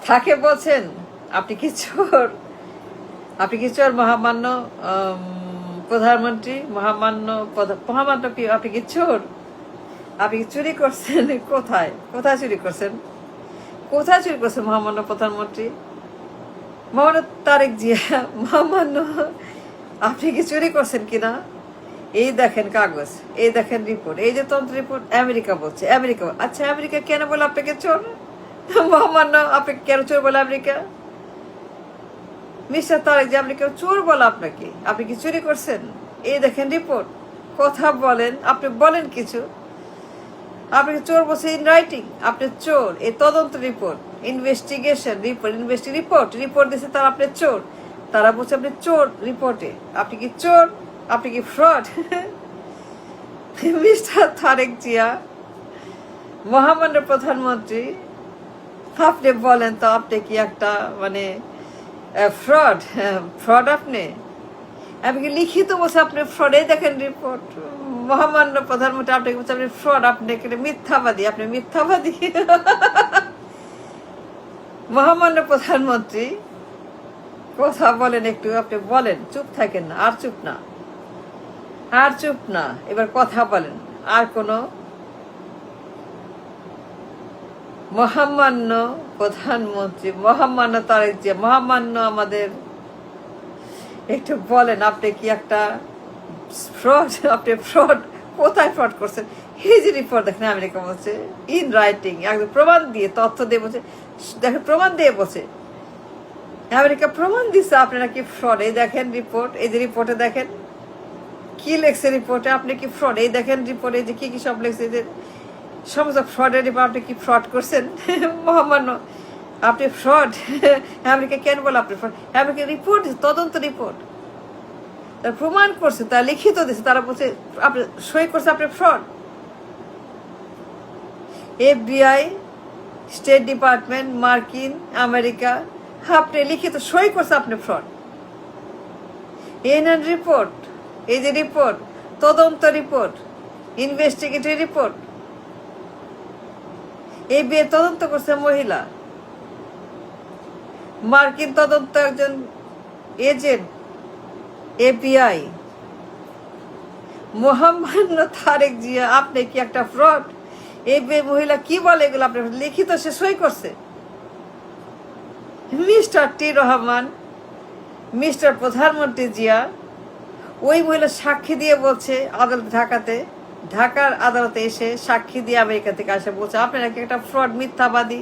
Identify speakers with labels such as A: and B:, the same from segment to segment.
A: থাকে বলছেন আপনি কি চোর? আপনি কি চোর? মহামান্য প্রধানমন্ত্রী, মহামান্য কি আপনি কি চোর? আপনি কি চুরি করছেন? কোথায় কোথায় চুরি করছেন? কোথায় চুরি করছেন মহামান্য প্রধানমন্ত্রী? মহামান্য তারেক জিয়া, মহামান্য আপনি কি চুরি করছেন কিনা? এই দেখেন কাগজ, এই দেখেন রিপোর্ট, এই যে তন্ত্র রিপোর্ট। আমেরিকা বলছে, আমেরিকা। আচ্ছা, আমেরিকা কেন বলে আপনাকে চোর? মহামান্য আপনি কেন চোর বলে আমেরিকা? মিস্টার তারেক যে আপনি কেউ চোর বলে আপনাকে? আপনি কি চুরি করছেন? এই দেখেন রিপোর্ট। কথা বলেন, আপনি বলেন কিছু। আপনাকে চোর বলছে ইন রাইটিং, আপনি চোর। এই তদন্ত রিপোর্ট, ইনভেস্টিগেশন রিপোর্ট, রিপোর্ট দিচ্ছে তারা আপনি চোর। তারা বলছে আপনি চোর রিপোর্টে। আপনি কি চোর? আপনি কি ফ্রড? মিস্টার তারেক জিয়া, মহামান্য প্রধানমন্ত্রী, আপনি বলেন তো, আপনি কি একটা মানে ফ্রড? ফ্রড আপনি কি লিখিত বলছে আপনি ফ্রড? এই দেখেন রিপোর্ট। মহামান্য প্রধানমন্ত্রী আপনাকে বলছে আপনি ফ্রড, আপনি মিথ্যাবাদী, আপনি মিথ্যাবাদী। মহামান্য প্রধানমন্ত্রী কথা বলেন একটু, আপনি বলেন, চুপ থাকেন না, আর চুপ না, আর চুপ না, এবার কথা বলেন। আর কোন মহামান্য প্রধানমন্ত্রী, মহামান্য তারেক জিয়া, মহামান্য আমাদের একটু বলেন, আপনি কি একটা ফ্রড? আপনি ফ্রড, কোথায় ফ্রড করছেন? এই যে রিপোর্ট দেখেন, আমেরিকা বলছে ইন রাইটিং, একদম প্রমাণ দিয়ে, তথ্য দিয়ে বলছে, দেখেন প্রমাণ দিয়ে বলছে, আমেরিকা প্রমাণ দিচ্ছে আপনি নাকি ফ্রড। এই দেখেন রিপোর্ট, এই যে রিপোর্টে দেখেন কি লেখছে রিপোর্টে, আপনি কি ফ্রড। এই দেখেন রিপোর্টে যে কি কি সব লেখছে, যে সমস্ত ফ্রডের রিপোর্ট। আপনি কি ফ্রড করছেন? মহামান্য আপনি ফ্রড। আমেরিকা কেন বলে আপনি ফ্রড? আমেরিকা রিপোর্ট, তদন্ত রিপোর্ট, তার প্রমাণ করছে, তার লিখিত দিচ্ছে, তারা বলছে আপনি সই করছে আপনি ফ্রড। FBI, স্টেট ডিপার্টমেন্ট, মার্কিন, আমেরিকা, আপনি লিখিত সই করছে আপনি ফ্রড। এনএন রিপোর্ট, এই যে রিপোর্ট, তদন্ত রিপোর্ট, ইনভেস্টিগেটিভ রিপোর্ট। FBI তদন্ত করছে মহিলা, মার্কিন তদন্ত একজন এজেন্ট, FBI। মহামান্য তারেক জিয়া, আপনি কি একটা ফ্রড? FBI মহিলা কি বলে এগুলো? আপনি লিখিত সে সই করছে। মিস্টার টি রহমান, মিস্টার প্রধানমন্ত্রী জিয়া, ওই মহিলা সাক্ষী দিয়ে বলছে আদালত, ঢাকার আদালতে এসে সাক্ষী দিয়ে আমেরিকা থেকে আসে বলছে আপনি নাকি একটা ফ্রড, মিথ্যাবাদী,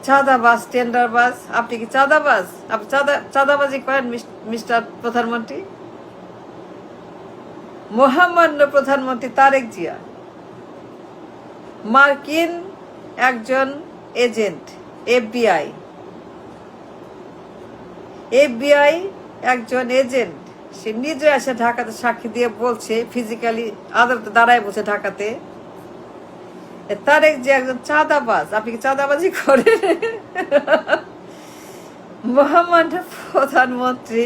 A: চাঁদাবাজ, টেন্ডারবাজ। আপনি কি চাঁদাবাজ? আপনি চাঁদাবাজি করেন মিস্টার প্রধানমন্ত্রী? মহামান্য প্রধানমন্ত্রী তারেক জিয়া, মার্কিন একজন এজেন্ট, FBI একজন এজেন্ট, সে নিজে এসে ঢাকাতে সাক্ষী দিয়ে বলছে, ফিজিক্যালি আদালতে দাঁড়ায় বলছে ঢাকাতে, তারেক যে একজন চাঁদাবাজ। আপনি কি চাঁদাবাজি করেন? মহামান্য প্রধানমন্ত্রী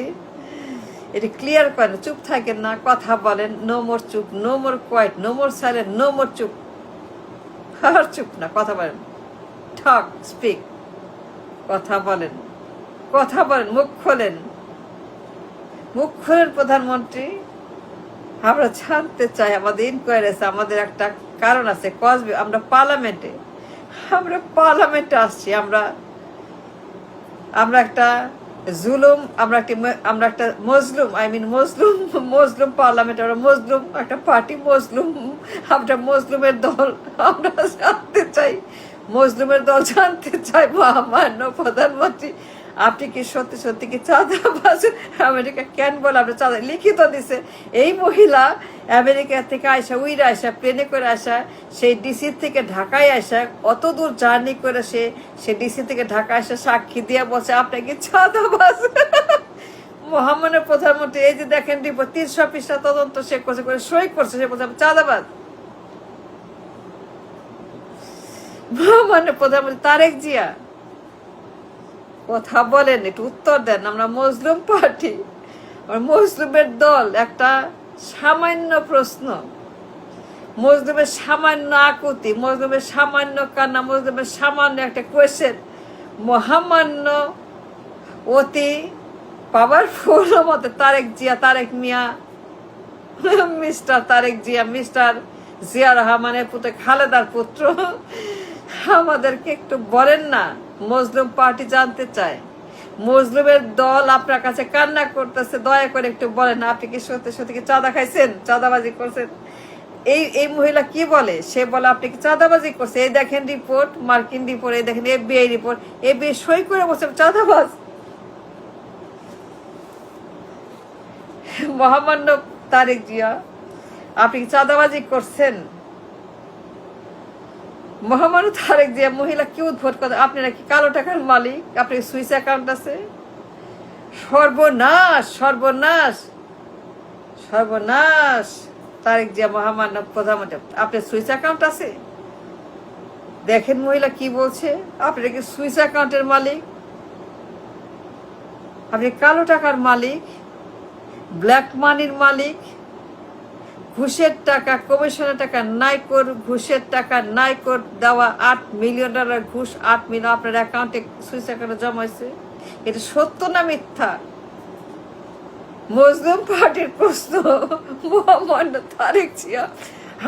A: এটা ক্লিয়ার করেন, চুপ থাকেন না, কথা বলেন। নো মোর চুপ, no more quiet, no more silent, no more চুপ। আর চুপ না, কথা বলেন, টক, স্পিক, কথা বলেন, কথা বলেন, মুখ খোলেন, মুখ খোলেন প্রধানমন্ত্রী। আমরা জানতে চাই, আমাদের ইনকোয়ারি আছে, আমাদের একটা কারণ আছে, কজবে আমরা পার্লামেন্টে আসছি। আমরা একটা জুলুম, আমরা একটা মজলুম, মজলুম পার্লামেন্ট, আমরা মজলুম একটা পার্টি, আমরা মজলুমের দল। আমরা জানতে চাই, মজলুমের দল জানতে চাই, মহামান্য প্রধানমন্ত্রী আপনি কি সত্যি সত্যি কি চাঁদাবাজ? আমেরিকা কেন বলে আপনি চাঁদা? লিখিত দিছে এই মহিলা আমেরিকা থেকে উইরা প্লেনে করে সেই ডিসি থেকে ঢাকায় অত দূর জার্নি করে সে ডিসি থেকে ঢাকায় সাক্ষী দিয়ে বলছে আপনি কি চাঁদাবাজ। মহামান্য প্রধানমন্ত্রী এই যে দেখেন রিপোর্ট, 300 পৃষ্ঠা তদন্ত সে করছে, করে সই করছে, সে বলছে চাঁদাবাজ। মহামান্য প্রধানমন্ত্রী তারেক জিয়া, কথা বলেন, একটু উত্তর দেন। আমরা মজলুম পার্টি, মজলুমের দল। একটা সামান্য প্রশ্ন, মজলুমের সামান্য আকুতি, মজলুমের সামান্য কান্না, মজলুমের সামান্য একটা কোয়েশ্চেন, মহামান্য অতি পাওয়ারফুল মতে তারেক জিয়া, তারেক মিয়া, মিস্টার তারেক জিয়া, মিস্টার জিয়া রহমানের পুত্র, খালেদার পুত্র, আমাদেরকে একটু বলেন না। মজলুম পার্টি জানতে চায়, মজলুমের দল আপনার কাছে কান্না করতেছে, দয়া করে একটু বলেন না, আপনি কি সত্যি সত্যি কি চাঁদা খাইছেন, চাঁদাবাজি করছেন? এই মহিলা কি বলে, সে বলে আপনি কি চাঁদাবাজি করছে? এই দেখেন রিপোর্ট, মার্কিন রিপোর্ট, এই দেখেন FBI রিপোর্ট, FBI সই করে বসে চাঁদাবাজ। মহামান্য তারেক জিয়া, আপনি কি চাঁদাবাজি করছেন? মহামান্য তারেক জিয়া, মহিলা কি উদ্ভট কথা, আপনি নাকি কালো টাকার মালিক, আপনার সুইস অ্যাকাউন্ট আছে? সর্বনাশ, সর্বনাশ, সর্বনাশ। তারেক জিয়া, মহামান্য প্রধানমন্ত্রী, আপনার সুইস অ্যাকাউন্ট আছে? দেখেন মহিলা কি বলছে, আপনি নাকি সুইস অ্যাকাউন্টের মালিক, আপনি কালো টাকার মালিক, ব্ল্যাক মানির মালিক, ঘুষের টাকা, কমিশনের টাকা, নাইকোর ঘুষের টাকা, নাইকোর দেওয়া $8 মিলিয়ন ঘুষ, 8 মিলিয়ন আপনার অ্যাকাউন্টে, সুইস অ্যাকাউন্টে জমা হয়েছে। এটা সত্য না মিথ্যা? মজলুম পার্টির প্রশ্ন, মহামান্য তারেক জিয়া,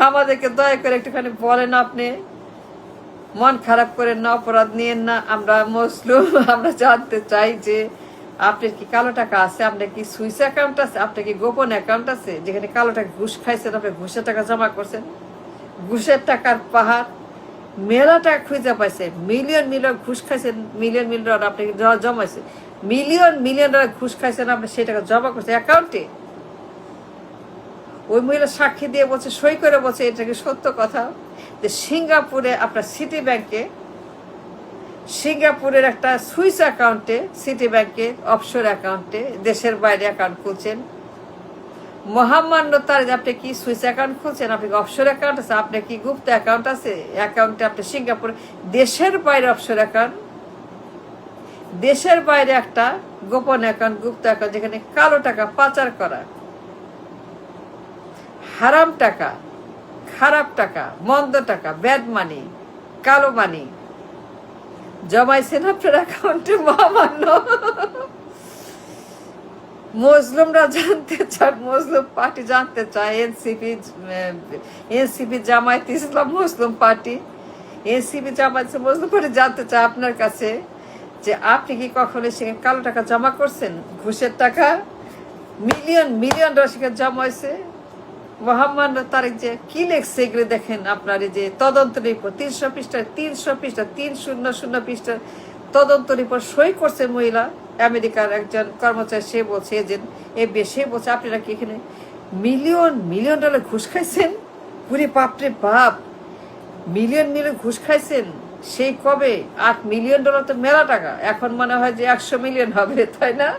A: আমাদেরকে দয়া করে একটুখানি বলেন। আপনি মন খারাপ করেন না, অপরাধ নিয়েন না, আমরা মজলুম, আমরা জানতে চাই যে আপনার কি কালো টাকা আছে, আপনার কি সুইস অ্যাকাউন্ট আছে, আপনার কি গোপন অ্যাকাউন্ট আছে যেখানে কালো টাকা ঘুষ খাইছেন, আপনি ঘুষের টাকা জমা করছেন? ঘুষের টাকার পাহাড়, মেলা টাকা খুঁজে পাইছেন, মিলিয়ন মিলিয়ন ঘুষ খাইছেন, মিলিয়ন মিলিয়ন আপনি জমাইছে, মিলিয়ন মিলিয়ন ঘুষ খাইছেন, আপনি সেই টাকা জমা করছেন অ্যাকাউন্টে। ওই মহিলা সাক্ষী দিয়ে বলছে, সই করে বলছে, এটা কি সত্য কথা যে সিঙ্গাপুরে আপনার সিটি ব্যাংকে, সিঙ্গাপুরের একটা সুইস অ্যাকাউন্টে, সিটি ব্যাংকে অফশোর অ্যাকাউন্টে, দেশের বাইরে অ্যাকাউন্ট খুলছেন। মহামান্য তার, আপনি কি সুইস অ্যাকাউন্ট খুলছেন, আপনি কি অফশোর অ্যাকাউন্ট আছে, আপনার কি গুপ্ত অ্যাকাউন্ট আছে অ্যাকাউন্টে, আপনি সিঙ্গাপুরে, দেশের বাইরে অফশোর অ্যাকাউন্ট, দেশের বাইরে একটা গোপন অ্যাকাউন্ট, গুপ্ত অ্যাকাউন্ট, যেখানে কালো টাকা পাচার করা, হারাম টাকা, খারাপ টাকা, মন্দ টাকা, ব্যাড মানি, কালো মানি জমাইছেন আপনার অ্যাকাউন্টে। মহামান্য মজলুমরা জানতে চায়, মজলুম পার্টি জানতে চায়, এনসিপি জামায়াত ইসলাম মজলুম পার্টি, এনসিপি জামায়াত মজলুম পার্টি জানতে চায় আপনার কাছে যে আপনি কি কখনো সেখানে কালো টাকা জমা করছেন, ঘুষের টাকা, মিলিয়ন মিলিয়ন সেখানে জমা হয়েছে। মহামান্য তারেক যে কি লেখছে এগুলো দেখেন, আপনার এই যে তদন্ত রিপোর্ট 300 পৃষ্ঠা, 300 পৃষ্ঠার তদন্ত রিপোর্ট সই করছে মহিলা, আমেরিকার একজন কর্মচারী, সে বলছে, এজেন্ট FBI, সে বলছে আপনারা কি এখানে মিলিয়ন মিলিয়ন ডলার ঘুষ খাইছেন? পুরে বাপরে বাপ, মিলিয়ন মিলিয়ন ঘুষ খাইছেন সেই কবে? $8 মিলিয়ন তো মেলা টাকা, এখন মনে হয় যে 100 মিলিয়ন হবে, তাই না?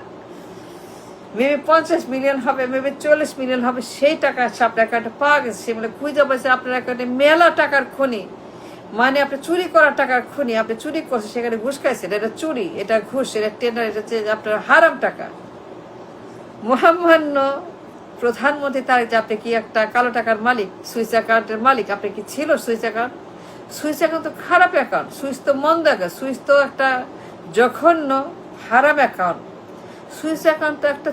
A: মেবি 50 মিলিয়ন হবে, মেবি 40 মিলিয়ন হবে, সেই টাকা আপনার অ্যাকাউন্টে পাওয়া গেছে। সে বলে খুঁজে পাইছে আপনার অ্যাকাউন্টে মেলা টাকার খনি, মানে আপনি চুরি করার টাকার খনি, আপনি চুরি করছেন, সেখানে ঘুষ খাইছেন, এটা চুরি, এটা ঘুষ, এটা টেন্ডার, এটা হচ্ছে আপনার হারাম টাকা। মহামান্য প্রধানমন্ত্রী তারেক, আপনি কি একটা কালো টাকার মালিক, সুইস অ্যাকাউন্টের মালিক, আপনি কি ছিল সুইস অ্যাকাউন্ট? সুইস অ্যাকাউন্ট তো খারাপ অ্যাকাউন্ট, সুইস তো মন্দ অ্যাকাউন্ট, সুইস তো একটা জঘন্য হারাম অ্যাকাউন্ট, সুইস অ্যাকাউন্ট তো একটা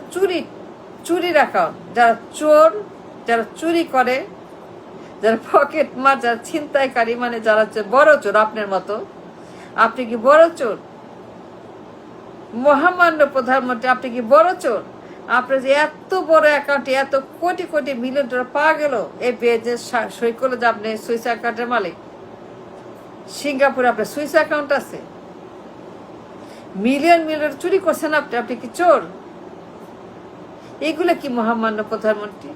A: চুরির অ্যাকাউন্ট। যারা চোর, যারা চুরি করে, যারা পকেট মার, যারা ছিনতাইকারী, মানে যারা বড় চোর আপনার মতো, আপনি কি বড় চোর? মহামান্য প্রধানমন্ত্রী, আপনি কি বড় চোর? আপনার যে এত বড় অ্যাকাউন্টে এত কোটি কোটি মিলিয়ন ডলার পাওয়া গেল, এই পেজে সই করলো যে আপনি সুইস অ্যাকাউন্টের মালিক, সিঙ্গাপুরে আপনার সুইস অ্যাকাউন্ট আছে, মিলিয়ন মিলিয়ন চুরি করছেন আপনি, আপনি কি চোর? এইগুলো কি মহামান্য প্রধানমন্ত্রী?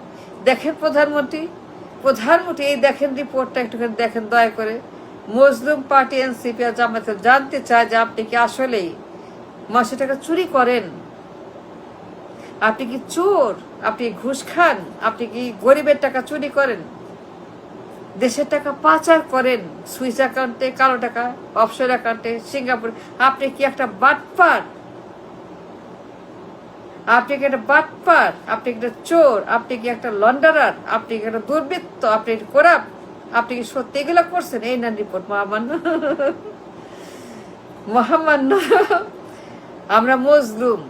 A: দেখেন প্রধানমন্ত্রী, এই দেখেন রিপোর্টটা, একটুখানি দেখেন দয়া করে। মজলুম পার্টি, এনসিপি আর জামায়াত জানতে চায় যে আপনি কি আসলেই মাসে টাকা চুরি করেন, আপনি কি চোর, আপনি ঘুষ খান, আপনি কি গরিবের টাকা চুরি করেন, দেশের টাকা পাচার করেন, সুইস অ্যাকাউন্টে কালো টাকা, অফশোর অ্যাকাউন্টে সিঙ্গাপুর, আপনি কি একটা বাটপার, আপনি কি একটা বাটপার, আপনি কি একটা চোর, আপনি কি একটা লন্ডারার, আপনি কি একটা দুর্বৃত্ত, আপনি করাপ্ট। আপনি কি সত্যি এগুলো করছেন? এই না রিপোর্ট মহামান্য মহামান্য আমরা মজলুম,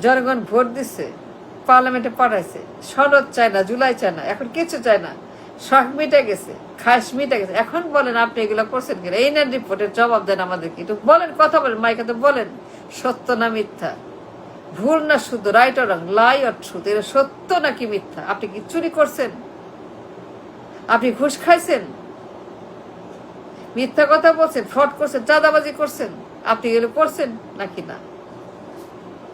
A: জনগণ ভোট দিচ্ছে, পার্লামেন্টে পাঠাইছে, সনদ চায় না, জুলাই চায় না, এখন কিছু চায় না, শখ মিটে গেছে, খাস মিটে গেছে। এখন বলেন আপনি এগুলো করছেন কিনা? এই না রিপোর্টের জবাব দেন আমাদেরকে, একটু বলেন, কথা বলেন, মাইকে তো বলেন সত্য না মিথ্যা, ভুল না শুধু, right or wrong, lie or truth, এটা সত্য নাকি মিথ্যা? আপনি কি চুরি করছেন? আপনি ঘুষ খাইছেন? মিথ্যা কথা বলছেন, ফ্রড করছেন, চাঁদাবাজি করছেন? আপনি এগুলো করছেন নাকি না?